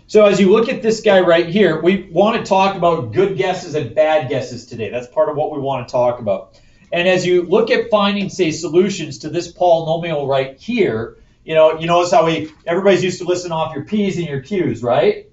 So as you look at this guy right here, we want to talk about good guesses and bad guesses today. That's part of what we want to talk about. And as you look at finding, say, solutions to this polynomial right here, you notice how everybody's used to listing off your P's and your Q's, right?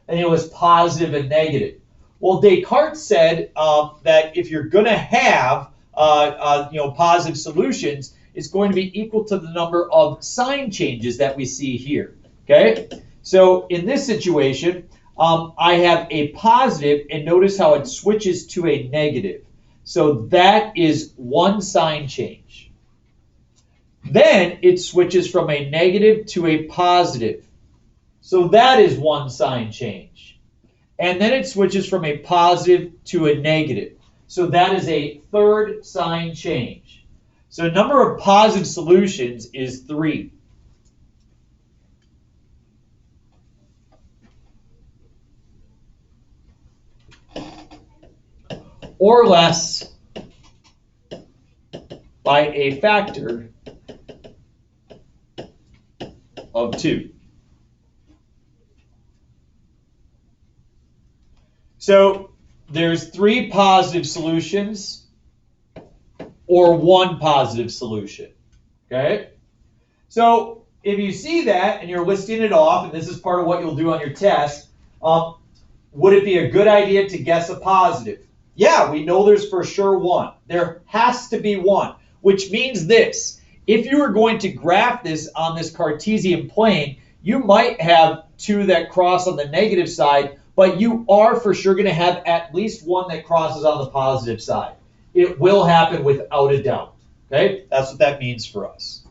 And it was positive and negative. Well, DesCartes said that if you're going to have positive solutions, it's going to be equal to the number of sign changes that we see here. Okay, so in this situation, I have a positive, and notice how it switches to a negative. So that is one sign change. Then it switches from a negative to a positive. So that is one sign change. And then it switches from a positive to a negative. So that is a third sign change. So the number of positive solutions is 3. Or less by a factor of 2. So there's 3 positive solutions or 1 positive solution. Okay? So if you see that and you're listing it off, and this is part of what you'll do on your test, would it be a good idea to guess a positive? Yeah, we know there's for sure 1. There has to be 1, which means this. If you were going to graph this on this Cartesian plane, you might have 2 that cross on the negative side, but you are for sure going to have at least 1 that crosses on the positive side. It will happen without a doubt. Okay, that's what that means for us.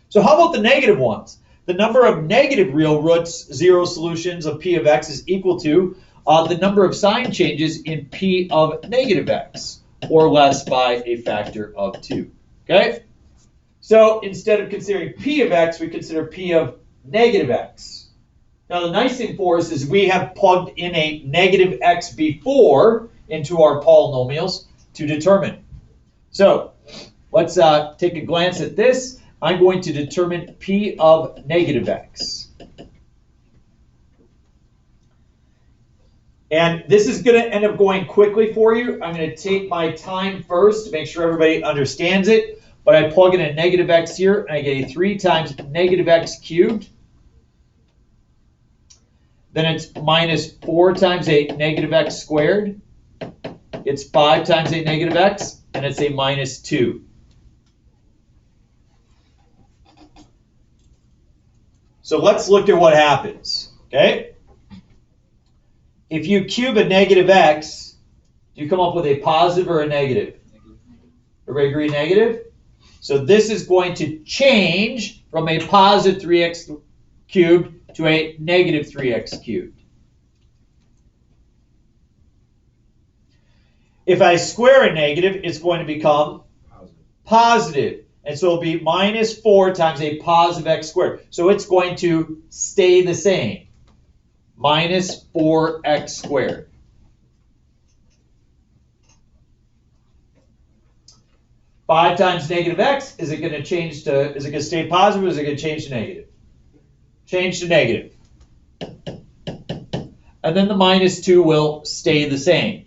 So how about the negative ones? The number of negative real roots, 0 solutions of P of x is equal to the number of sign changes in P of negative x, or less by a factor of 2. Okay? So instead of considering P of x, we consider P of negative x. Now the nice thing for us is we have plugged in a negative x before into our polynomials to determine. So let's take a glance at this. I'm going to determine P of negative x. And this is going to end up going quickly for you. I'm going to take my time first to make sure everybody understands it. But I plug in a negative x here, and I get a 3 times negative x cubed. Then it's minus 4 times a negative x squared. It's 5 times a negative x, and it's a minus 2. So let's look at what happens, okay? If you cube a negative x, do you come up with a positive or a negative? Everybody agree negative? So this is going to change from a positive 3x cubed to a negative 3x cubed. If I square a negative, it's going to become positive. And so it'll be minus 4 times a positive x squared. So it's going to stay the same. Minus 4x squared. Five times negative x, is it going to change to, is it going to stay positive or is it going to change to negative? Change to negative. And then the minus 2 will stay the same.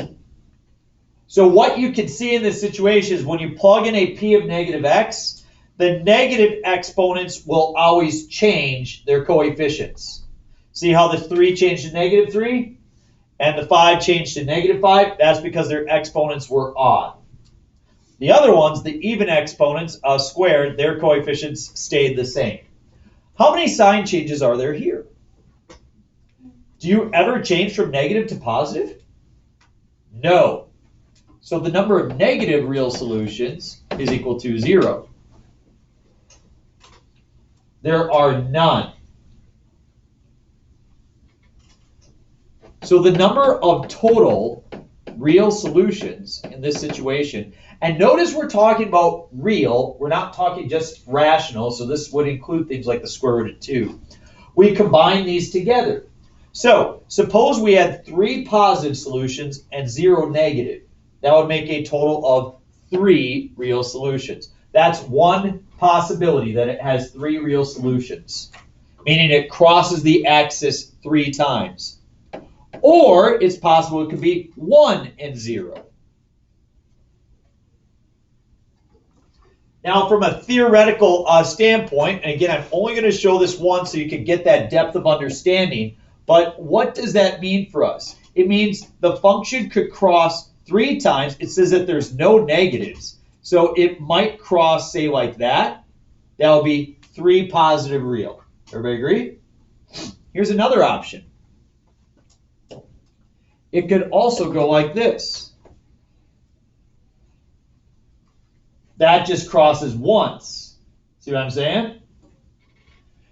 So what you can see in this situation is when you plug in a p of negative x, the negative exponents will always change their coefficients. See how the 3 changed to negative 3 and the 5 changed to negative 5? That's because their exponents were odd. The other ones, the even exponents squared, their coefficients stayed the same. How many sign changes are there here? Do you ever change from negative to positive? No. So the number of negative real solutions is equal to 0. There are none. So the number of total real solutions in this situation, and notice we're talking about real, we're not talking just rational, so this would include things like the square root of 2. We combine these together. So suppose we had 3 positive solutions and 0 negative. That would make a total of 3 real solutions. That's one possibility, that it has 3 real solutions. meaning it crosses the axis 3 times. Or it's possible it could be 1 and 0. Now, from a theoretical standpoint, and again, I'm only going to show this once so you can get that depth of understanding, but what does that mean for us? It means the function could cross 3 times. It says that there's no negatives. So it might cross, say, like that. That would be 3 positive real. Everybody agree? Here's another option. It could also go like this. That just crosses once. See what I'm saying?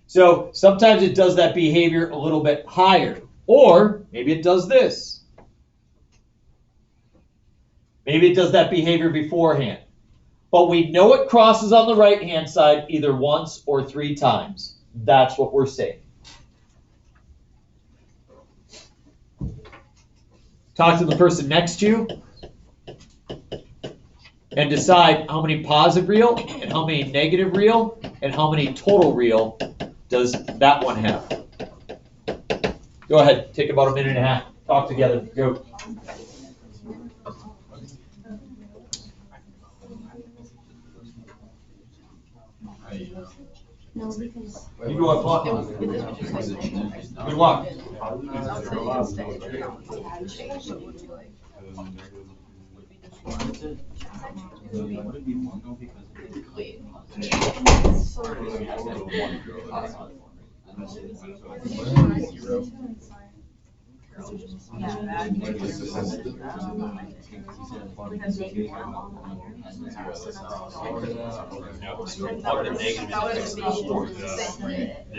So sometimes it does that behavior a little bit higher. Or maybe it does this. Maybe it does that behavior beforehand. But we know it crosses on the right-hand side either once or 3 times. That's what we're saying. Talk to the person next to you and decide how many positive real and how many negative real and how many total real does that one have. Go ahead, take about a minute and a half. Talk together. Go. No, because You go up, walk. Good walk. The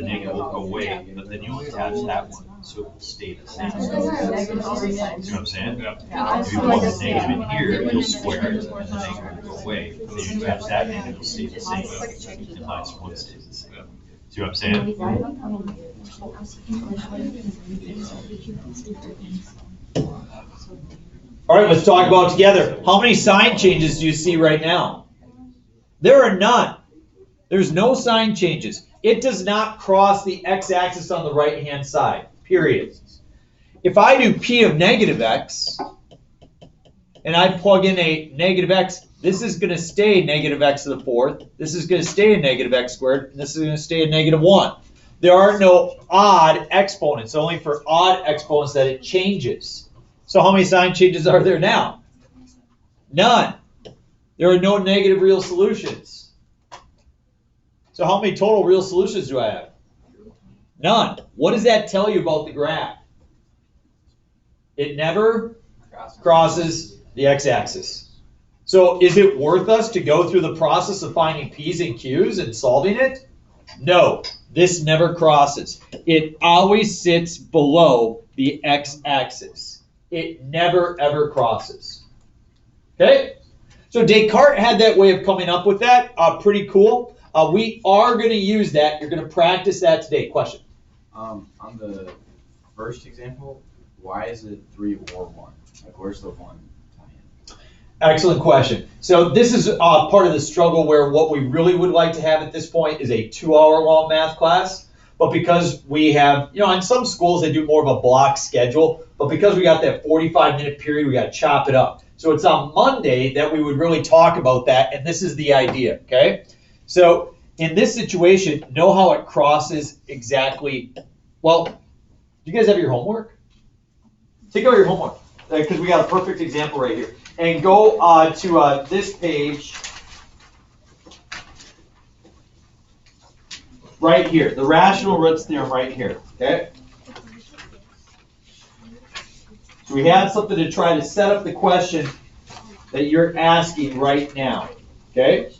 negative will go away, but then you attach that one, so it will stay the same. See what I'm saying? If you plug the negative in here, you'll square it, and the negative will go away. Then you attach that negative, it'll stay the same, and minus 1 stays the same. See what I'm saying? All right, let's talk about it together. How many sign changes do you see right now? There are none. There's no sign changes. It does not cross the x-axis on the right-hand side, period. If I do p of negative x, and I plug in a negative x, this is going to stay negative x to the 4th. This is going to stay a negative x squared, and this is going to stay a negative 1. There are no odd exponents, only for odd exponents that it changes. So how many sign changes are there now? None. There are no negative real solutions. So how many total real solutions do I have? None. What does that tell you about the graph? It never crosses the x-axis. So is it worth us to go through the process of finding p's and q's and solving it? No, this never crosses. It always sits below the x-axis. It never, ever crosses. Okay? So Descartes had that way of coming up with that. Pretty cool. We are going to use that. You're going to practice that today. Question? On the first example, why is it 3 or 1? Like, where's the 1 tie-in? Excellent question. So this is part of the struggle where what we really would like to have at this point is a 2-hour-long math class. But because we have, in some schools they do more of a block schedule, but because we got that 45-minute period, we got to chop it up. So it's on Monday that we would really talk about that, and this is the idea, okay? So in this situation, know how it crosses exactly. Well, do you guys have your homework? Take out your homework, because we got a perfect example right here. And go to this page right here, the rational roots theorem right here, okay? So we have something to try to set up the question that you're asking right now, okay?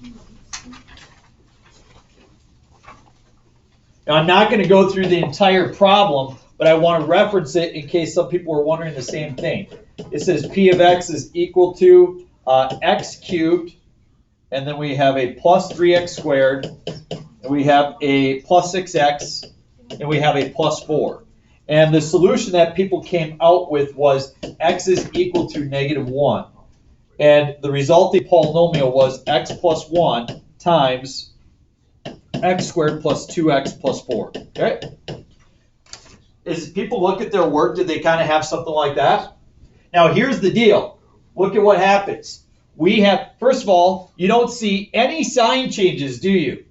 Now, I'm not going to go through the entire problem, but I want to reference it in case some people are wondering the same thing. It says p of x is equal to x cubed, and then we have a plus 3x squared, and we have a plus 6x, and we have a plus 4. And the solution that people came out with was x is equal to -1. And the resulting polynomial was x plus 1 times x squared plus 2x plus 4. Okay? As people look at their work, did they kind of have something like that? Now, here's the deal. Look at what happens. We have, first of all, you don't see any sign changes, do you?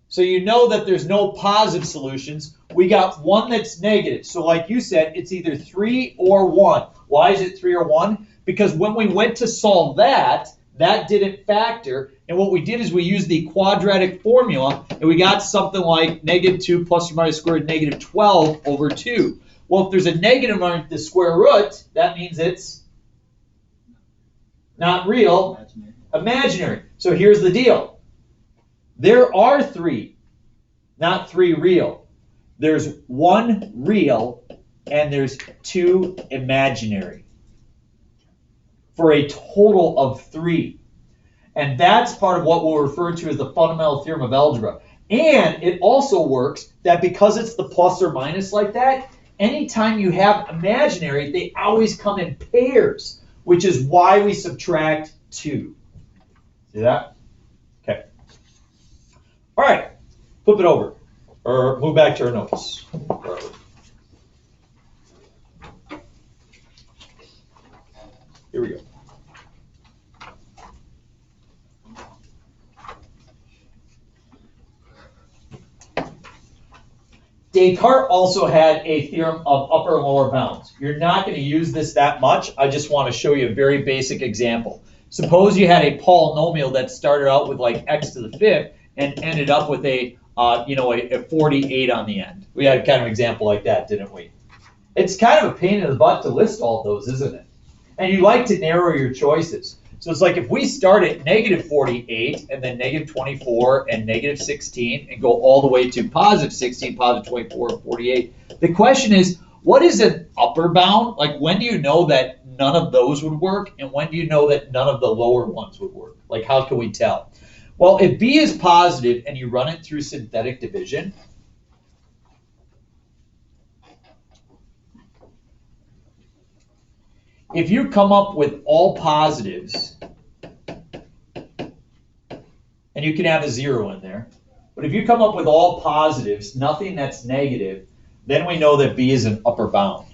So you know that there's no positive solutions. We got one that's negative. So like you said, it's either 3 or 1. Why is it 3 or 1? Because when we went to solve that, that didn't factor. And what we did is we used the quadratic formula, and we got something like -2 plus or minus square root -12 over 2. Well, if there's a negative under the square root, that means it's not real, imaginary. So here's the deal. There are 3, not 3 real. There's 1 real, and there's 2 imaginary, for a total of 3. And that's part of what we'll refer to as the fundamental theorem of algebra. And it also works that because it's the plus or minus like that, anytime you have imaginary, they always come in pairs, which is why we subtract 2. See that? Okay. All right. Flip it over, or move back to our notes. Here we go. Descartes also had a theorem of upper and lower bounds. You're not going to use this that much. I just want to show you a very basic example. Suppose you had a polynomial that started out with like x to the 5th and ended up with a 48 on the end. We had kind of an example like that, didn't we? It's kind of a pain in the butt to list all those, isn't it? And you like to narrow your choices. So it's like if we start at -48 and then -24 and -16 and go all the way to +16, +24, 48. The question is, what is an upper bound? Like, when do you know that none of those would work? And when do you know that none of the lower ones would work? Like, how can we tell? Well, if b is positive and you run it through synthetic division, if you come up with all positives, and you can have a 0 in there, but if you come up with all positives, nothing that's negative, then we know that b is an upper bound.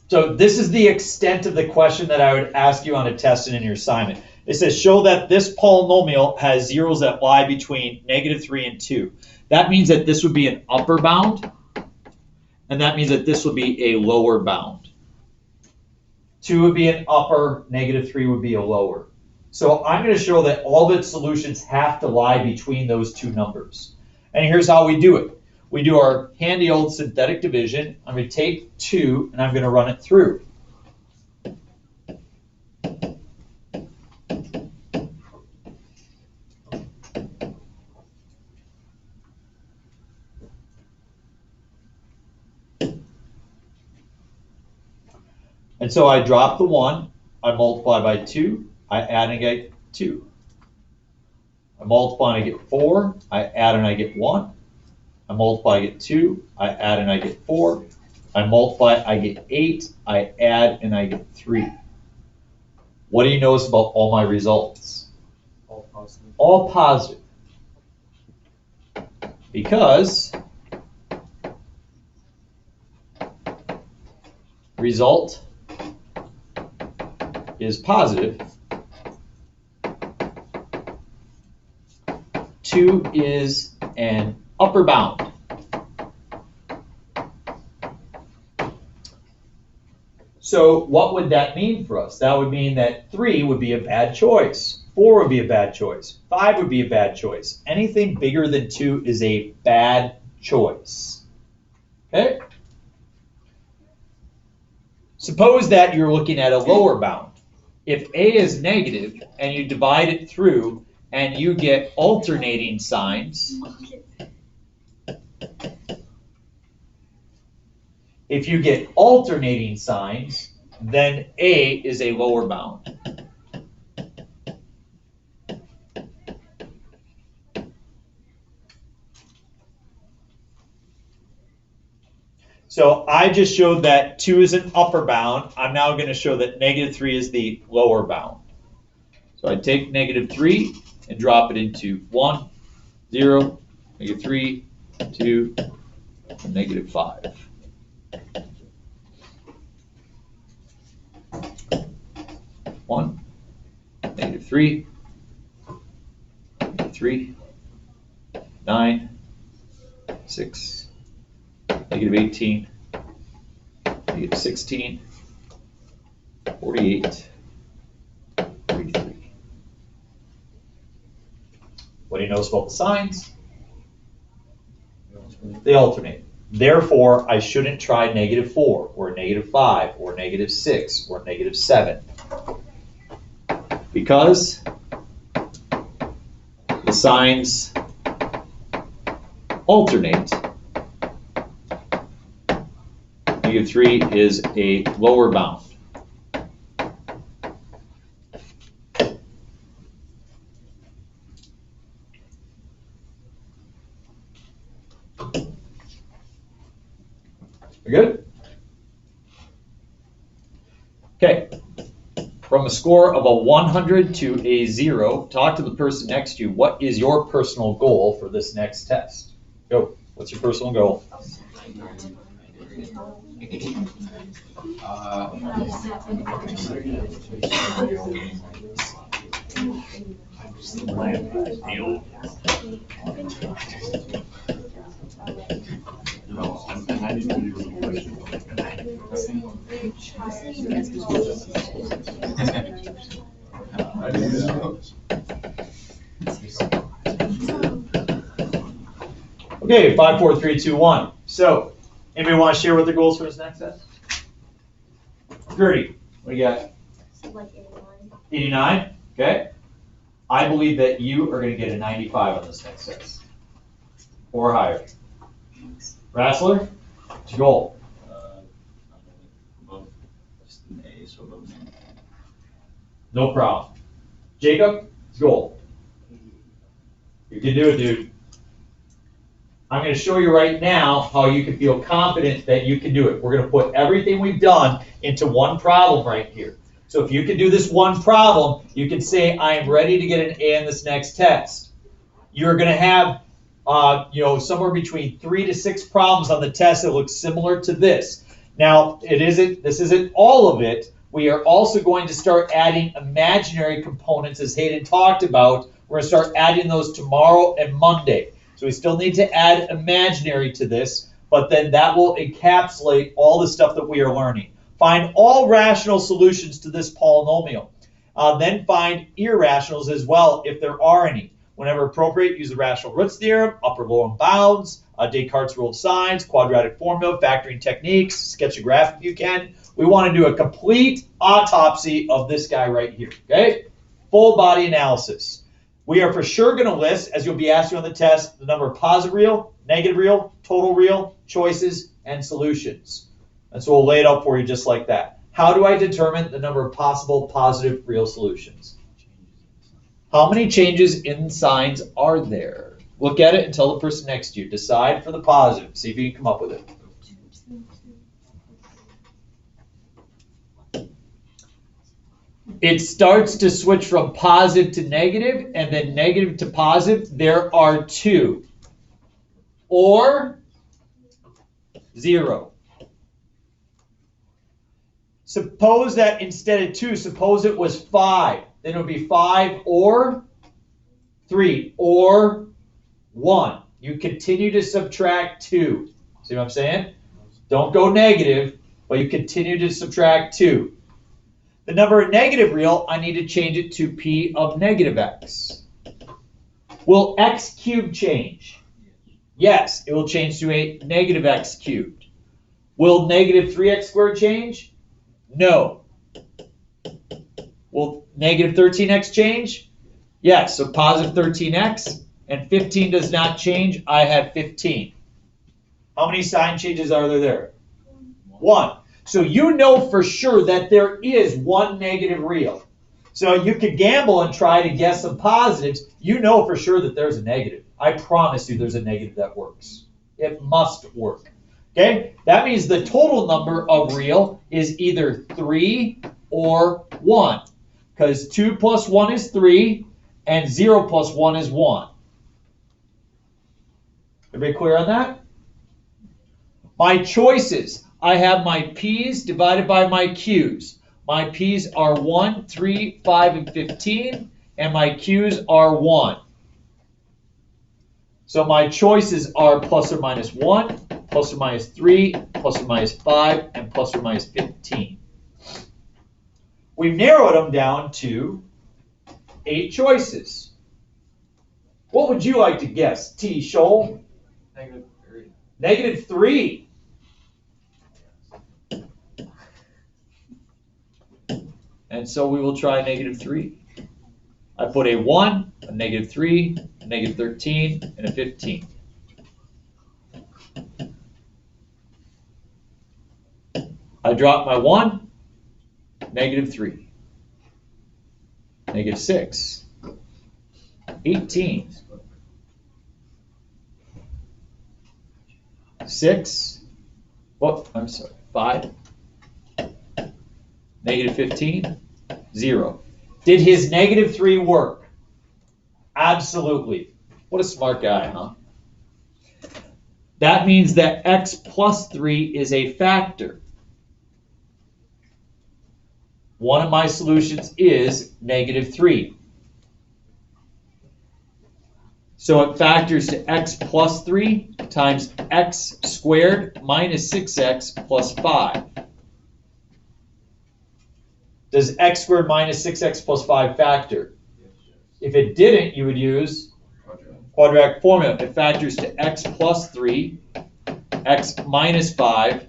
So this is the extent of the question that I would ask you on a test and in your assignment. It says, show that this polynomial has zeros that lie between -3 and 2. That means that this would be an upper bound, and that means that this would be a lower bound. 2 would be an upper, -3 would be a lower. So I'm going to show that all of its solutions have to lie between those two numbers. And here's how we do it. We do our handy old synthetic division. I'm going to take 2 and I'm going to run it through. And so I drop the 1, I multiply by 2, I add and I get 2. I multiply and I get 4, I add and I get 1. I multiply, I get 2, I add and I get 4. I multiply, I get 8, I add and I get 3. What do you notice about all my results? All positive. All positive. Because result is positive. 2 is an upper bound. So what would that mean for us? That would mean that 3 would be a bad choice. 4 would be a bad choice. 5 would be a bad choice. Anything bigger than 2 is a bad choice. Okay? Suppose that you're looking at a lower bound. If a is negative and you divide it through and you get alternating signs, if you get alternating signs, then a is a lower bound. So I just showed that 2 is an upper bound. I'm now going to show that -3 is the lower bound. So I take -3 and drop it into 1, 0, -3, 2, and -5. 1, -3, -3, 9, 6, -18, -16, 48, 33. What do you notice about the signs? They alternate. Therefore, I shouldn't try -4 or -5 or -6 or -7. Because the signs alternate. -3 is a lower bound. We good? Okay. From a score of a 100 to a 0, talk to the person next to you. What is your personal goal for this next test? Go. What's your personal goal? Okay, 5, 4, 3, 2, 1. So, anybody want to share what their goals for this next test? Gertie, what do you got? Like 89. 89? Okay. I believe that you are going to get a 95 on this next test. Or higher. Rassler, what's your goal? Above, just an A, so above me. No problem. Jacob, what's your goal? You can do it, dude. I'm going to show you right now how you can feel confident that you can do it. We're going to put everything we've done into one problem right here. So if you can do this one problem, you can say, I am ready to get an A in this next test. You're going to have somewhere between 3 to 6 problems on the test that look similar to this. Now, this isn't all of it. We are also going to start adding imaginary components, as Hayden talked about. We're going to start adding those tomorrow and Monday. So we still need to add imaginary to this, but then that will encapsulate all the stuff that we are learning. Find all rational solutions to this polynomial. Then find irrationals as well, if there are any. Whenever appropriate, use the rational roots theorem, upper lower bounds, DesCartes rule of signs, quadratic formula, factoring techniques, sketch a graph if you can. We want to do a complete autopsy of this guy right here, okay? Full body analysis. We are for sure going to list, as you'll be asked on the test, the number of positive real, negative real, total real, choices, and solutions. And so we'll lay it out for you just like that. How do I determine the number of possible positive real solutions? How many changes in signs are there? Look at it and tell the person next to you. Decide for the positive. See if you can come up with it. It starts to switch from positive to negative and then negative to positive. There are 2 or 0. Suppose that instead of 2, suppose it was 5. Then it would be 5 or 3 or 1. You continue to subtract 2. See what I'm saying? Don't go negative, but you continue to subtract 2. The number of negative real, I need to change it to p of negative x. Will x cubed change? Yes, it will change to a negative x cubed. Will negative 3x squared change? No. Will negative 13x change? Yes, so positive 13x, and 15 does not change. I have 15. How many sign changes are there? 1. So you know for sure that there is one negative real. So you could gamble and try to guess some positives. You know for sure that there's a negative. I promise you there's a negative that works. It must work. Okay? That means the total number of real is either 3 or 1. Because 2 plus 1 is 3, and 0 plus 1 is 1. Everybody clear on that? My choices. I have my p's divided by my q's. My p's are 1, 3, 5, and 15, and my q's are 1. So my choices are plus or minus 1, plus or minus 3, plus or minus 5, and plus or minus 15. We've narrowed them down to 8 choices. What would you like to guess, T. Scholl? -3. -3. And so we will try -3. I put a 1, a -3, a -13, and a 15. I drop my 1, -3, -6, 18, 6, oh, I'm sorry, 5, -15, 0. Did his -3 work? Absolutely. What a smart guy, huh? That means that x plus 3 is a factor. One of my solutions is -3. So it factors to x plus 3 times x squared minus 6x plus 5. Does x squared minus 6x plus 5 factor? If it didn't, you would use quadratic formula. It factors to x plus 3, x minus 5,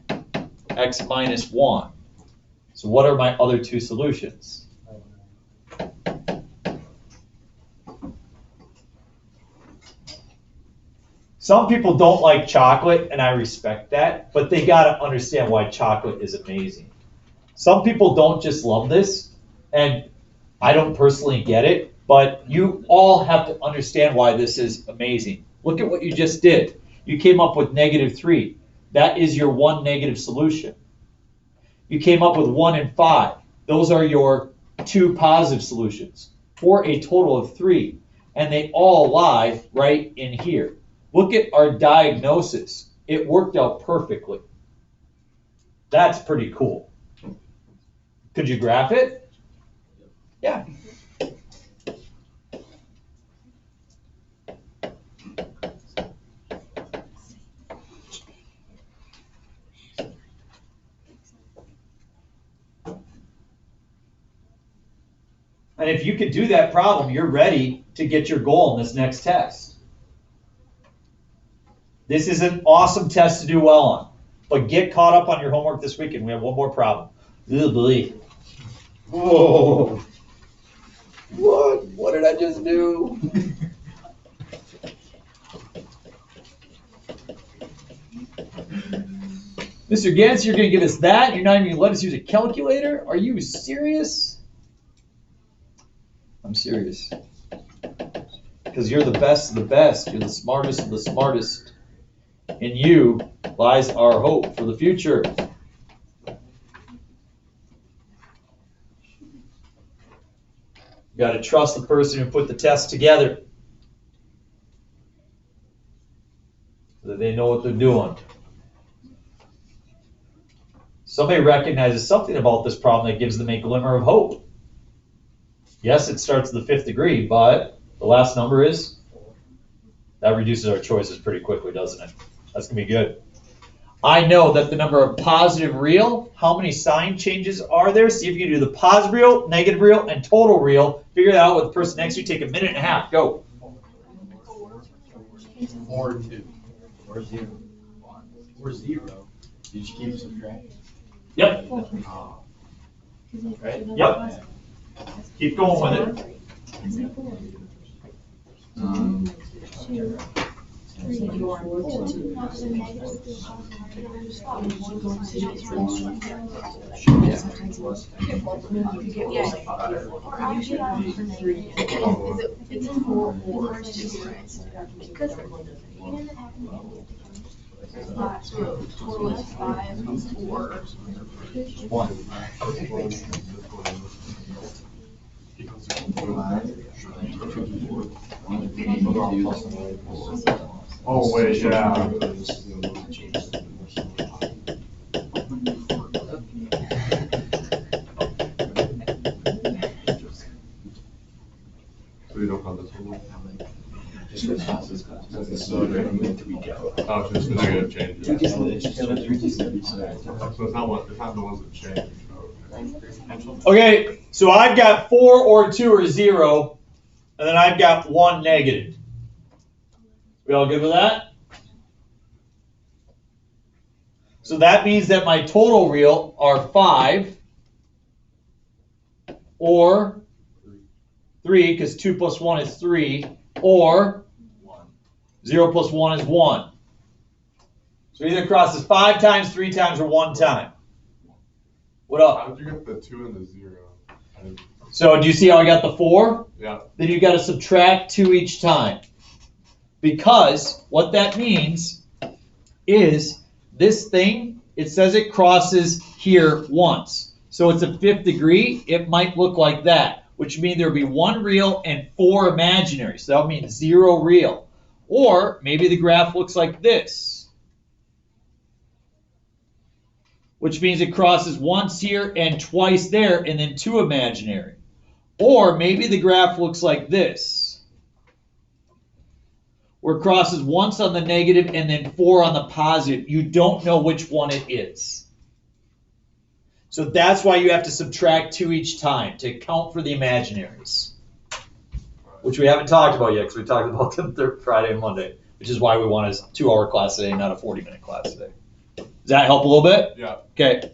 x minus 1. So what are my other two solutions? Some people don't like chocolate, and I respect that, but they got to understand why chocolate is amazing. Some people don't just love this, and I don't personally get it, but you all have to understand why this is amazing. Look at what you just did. You came up with -3. That is your one negative solution. You came up with 1 and 5. Those are your two positive solutions for a total of 3. And they all lie right in here. Look at our diagnosis. It worked out perfectly. That's pretty cool. Could you graph it? Yeah. And if you could do that problem, you're ready to get your goal in this next test. This is an awesome test to do well on. But get caught up on your homework this weekend. We have one more problem. Oh, boy. Whoa. What did I just do? Mr. Gantz, you're going to give us that? You're not even going to let us use a calculator? Are you serious? I'm serious. Because you're the best of the best. You're the smartest of the smartest. In you lies our hope for the future. You got to trust the person who put the test together, so that they know what they're doing. Somebody recognizes something about this problem that gives them a glimmer of hope. Yes, it starts at the 5th degree, but the last number is? That reduces our choices pretty quickly, doesn't it? That's going to be good. I know that the number of positive real, how many sign changes are there? See if you can do the positive real, negative real, and total real. Figure that out with the person next to you. Take a minute and a half. Go. 4, 2. 4, 0. 4, 0. You just keep subtracting. Yep. Right? Yep. Keep going with it. Total is 5 or 1. Oh, wait, yeah. So you don't have the total? Just because it's so tweak out. Oh, it's just the negative changes. It's just So it's not the ones that change. Okay, so I've got 4 or 2 or 0, and then I've got 1 negative. We all good with that? So that means that my total real are 5 or 3, because 2 plus 1 is 3, or 0 plus 1 is 1. So either crosses 5 times, 3 times, or 1 time. What up? How did you get the 2 and the 0? So do you see how I got the 4? Yeah. Then you got to subtract 2 each time. Because what that means is this thing, it says it crosses here once. So it's a 5th degree, it might look like that, which means there would be 1 real and 4 imaginary. So that would mean 0 real. Or maybe the graph looks like this, which means it crosses once here and twice there, and then 2 imaginary. Or maybe the graph looks like this, where it crosses once on the negative and then 4 on the positive. You don't know which one it is. So that's why you have to subtract 2 each time to account for the imaginaries, which we haven't talked about yet because we talked about them Friday and Monday, which is why we want a 2-hour class today, not a 40-minute class today. Does that help a little bit? Yeah. Okay.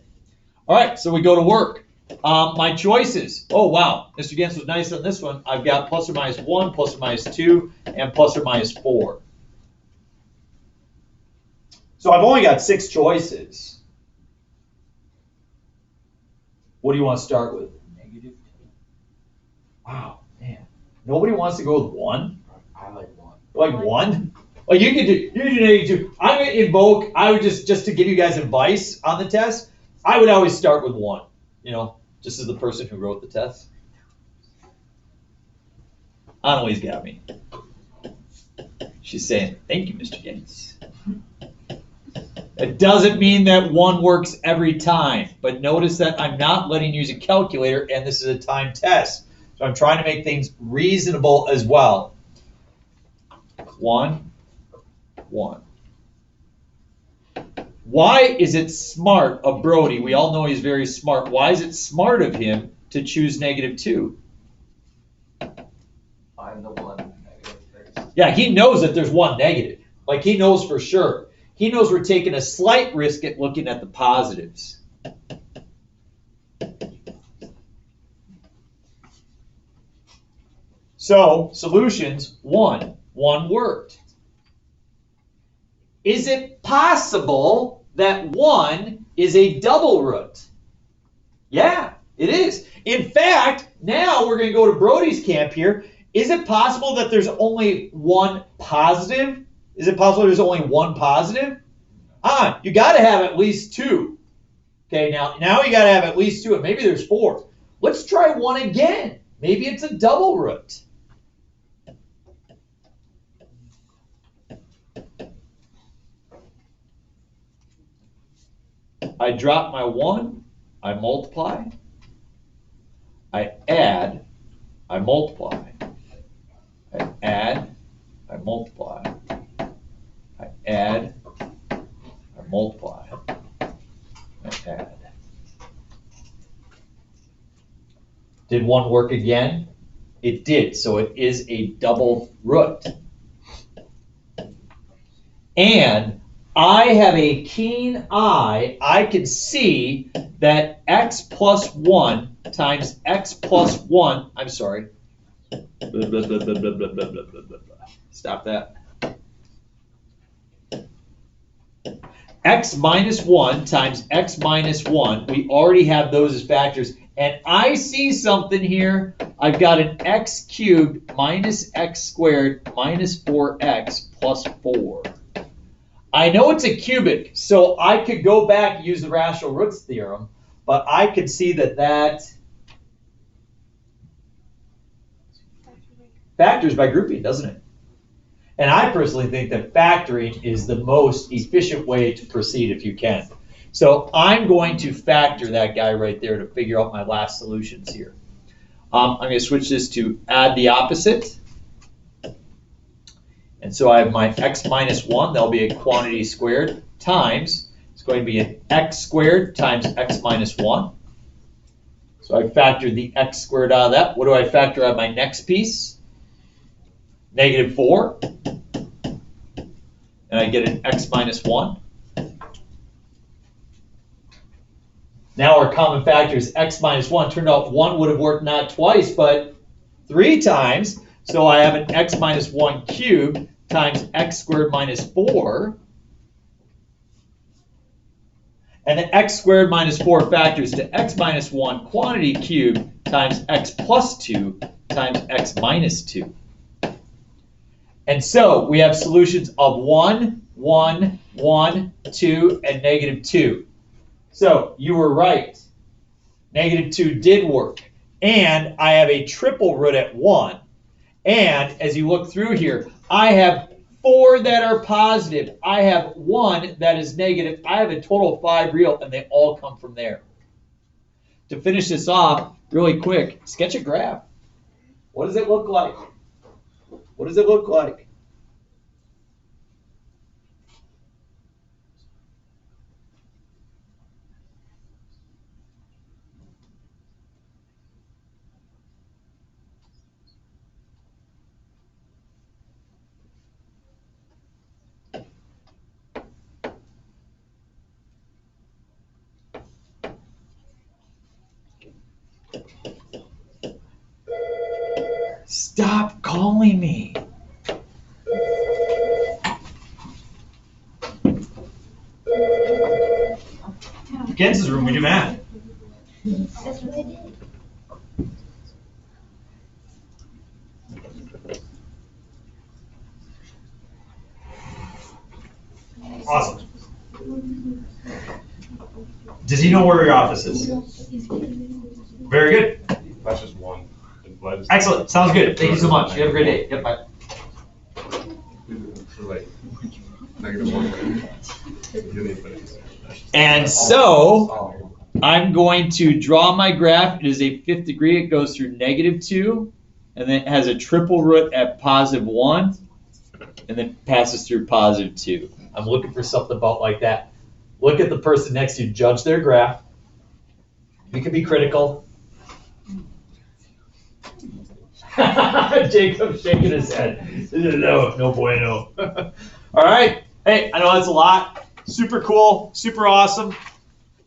All right, so we go to work. My choices. Oh, wow. Mr. Gens was nice on this one. I've got plus or minus 1, plus or minus 2, and plus or minus 4. So I've only got 6 choices. What do you want to start with? Negative 2. Wow, man. Nobody wants to go with 1? I like 1. Like 1? Like you can do negative 2. I'm going to invoke, I would just to give you guys advice on the test, I would always start with 1. You know, just as the person who wrote the test. Annalise got me. She's saying, thank you, Mr. Gates. It doesn't mean that 1 works every time, but notice that I'm not letting you use a calculator, and this is a time test. So I'm trying to make things reasonable as well. 1, 1. Why is it smart of Brody? We all know he's very smart. Why is it smart of him to choose negative 2? Find the 1 negative first. Yeah, he knows that there's 1 negative. Like he knows for sure. He knows we're taking a slight risk at looking at the positives. So, solutions, 1. 1 worked. Is it possible that 1 is a double root? Yeah, it is. In fact, now we're going to go to Brody's camp here. Is it possible that there's only 1 positive? Is it possible there's only 1 positive? You got to have at least 2. Okay, now you got to have at least 2, and maybe there's 4. Let's try 1 again. Maybe it's a double root. I drop my 1, I multiply, I add, I multiply, I add, I multiply, I add, I multiply, I add. Did 1 work again? It did, so it is a double root. And I have a keen eye. I can see that x plus 1 times x plus 1, I'm sorry. Blah, blah, blah, blah, blah, blah, blah, blah, blah, blah. Stop that. X minus 1 times x minus 1, we already have those as factors. And I see something here. I've got an x cubed minus x squared minus 4x plus 4. I know it's a cubic, so I could go back and use the rational roots theorem, but I could see that factors by grouping, doesn't it? And I personally think that factoring is the most efficient way to proceed if you can. So I'm going to factor that guy right there to figure out my last solutions here. I'm going to switch this to add the opposite. And so I have my x minus 1, that'll be a quantity squared, times, it's going to be an x squared times x minus 1. So I factored the x squared out of that. What do I factor out of my next piece? Negative 4. And I get an x minus 1. Now our common factor is x minus 1. Turned out 1 would have worked not twice, but 3 times. So I have an x minus 1 cubed times x squared minus 4. And the x squared minus 4 factors to x minus 1 quantity cubed times x plus 2 times x minus 2. And so we have solutions of 1, 1, 1, 2, and negative 2. So you were right. Negative 2 did work. And I have a triple root at 1. And as you look through here, I have 4 that are positive. I have 1 that is negative. I have a total of 5 real, and they all come from there. To finish this off, really quick, sketch a graph. What does it look like? What does it look like? Stop calling me. Kansas room, we do math. That's what they did. Awesome. Does he know where your office is? Very good. That's just one. Excellent. Sounds good. Thank you so much. You have a great day. Yep, bye. And so I'm going to draw my graph. It is a 5th degree. It goes through negative 2, and then it has a triple root at positive 1, and then passes through positive 2. I'm looking for something about like that. Look at the person next to you, judge their graph. You can be critical. Jacob's shaking his head. No bueno. All right. Hey, I know that's a lot. Super cool, super awesome.